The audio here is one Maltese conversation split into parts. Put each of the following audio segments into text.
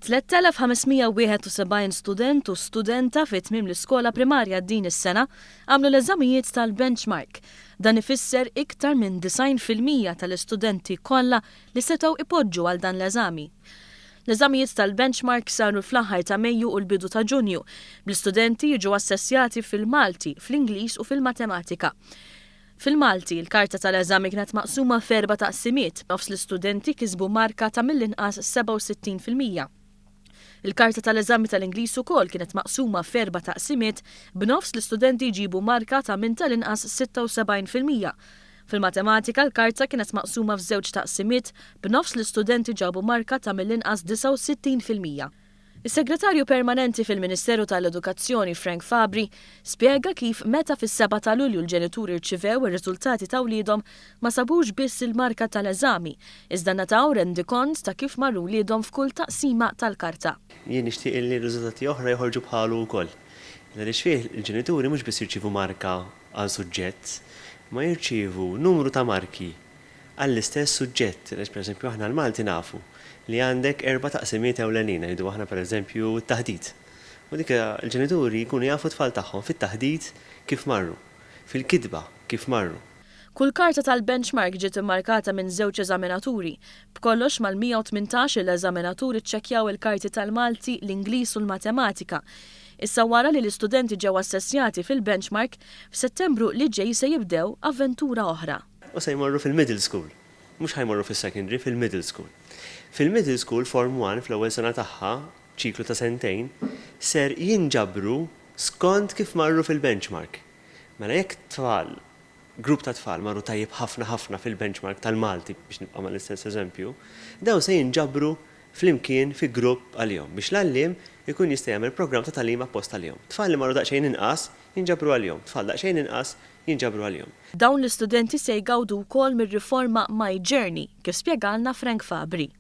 3571 student u studenta fi tmiem l-iskola primarja din is-sena għamlu l-eżamijiet tal-benchmark. Dan ifisser iktar minn 90% tal-istudenti kollha li setgħu ipoġġu għal dan l-eżami. L-eżamijiet tal-benchmark saru fl-aħħar ta' Mejju u l-bidu ta' Ġunju, bl-istudenti jiġu assessjati fil-Malti, fl-Ingliż u fil-Matematika. Fil-Malti, il-karta tal-eżami kienet maqsuma f'4 taqsimiet, nofs l-istudenti kisbu marka ta' mill-inqas 67%. Il-karta tal-eżami tal-Ingliż ukoll kienet maqsuma f'4 taqsimiet, b'nofs l-istudenti jġibu marka ta' minn tal-inqas 76%. Fil-Matematika l-karta kienet maqsuma f'żewġ taqsimiet, b'nofs l-istudenti ġabu marka ta' mill-inqas 69%. Is-Segretarju Permanenti fil-Ministeru tal-Edukazzjoni Frank Fabri spjega kif meta fis-7 ta' Lulju l-ġenituri rċivew ir-riżultati ta' wliedhom ma sabux biss il-marka tal-eżami, iżda nataw rendikont ta' kif marru wliedhom f'kull taqsima tal-karta. Jien nixtieq li r-riżultati oħra joħorġu bħalu wkoll. Għaliex fih il-ġenituri mhux biss jirċievu marka għal suġġett, ma jirċievu numru ta' marki għall-istess suġġett. Pereżempju aħna l-Malti nafu li għandek 4 taqsimiet ewlenin, jgħidu aħna pereżempju t-taħdid. U dik il-ġenituri jkunu jafu tfal tagħhom fit-taħdid kif marru, fil-kitba kif marru. Kull karta tal-benchmark ġiet immarkata minn żewġ eżaminaturi. B'kollox mal-118 l-eżaminaturi ċċekkjaw il-karti tal-Malti, l-Ingliż u l-Matematika. Issa wara li l-istudenti ġew assessjati fil-benchmark, f'Settembru li ġej se jibdew avventura oħra. U se jmorru fil-middle school, mhux ħajmorru fis-secondary, fil-middle school. Fil-middle school Form 1 fl-ewwel sena tagħha, ċiklu ta' sentejn, ser jinġabru skont kif marru fil-benchmark. Mela jekk tfal, grupp ta' tfal marru tajjeb ħafna fil-benchmark tal-Malti biex nibqa' mal-istess eżempju, daw se jinġabru flimkien fi grupp għalihom biex l-għalliem ikun jista' jagħmel programm ta' tagħlim apposta għalihom. Tfal li marru daqsxejn inqas jinġabru għalihom, tfal daqsxejn inqas jinġabru għalihom. Dawn l-istudenti se jgawdu wkoll mir-riforma My Journey kif spjegalna Frank Fabri.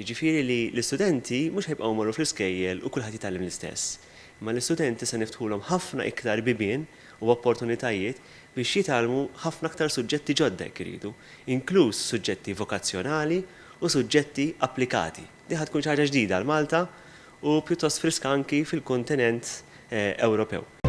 Jiġifieri li l-istudenti mhux ħajbqgħu marru fl-iskejjel u kulħadd jitgħallem l-istess. Imma l-istudenti se niftħulhom ħafna iktar bibien u opportunitajiet biex jitgħallmu ħafna aktar suġġetti ġodda jekk iridu, inkluż suġġetti vokazzjonali u suġġetti applikati. Di ħad tkun xi ħaġa ġdida għal Malta u pjuttost friska anki fil-kontinent Ewropew.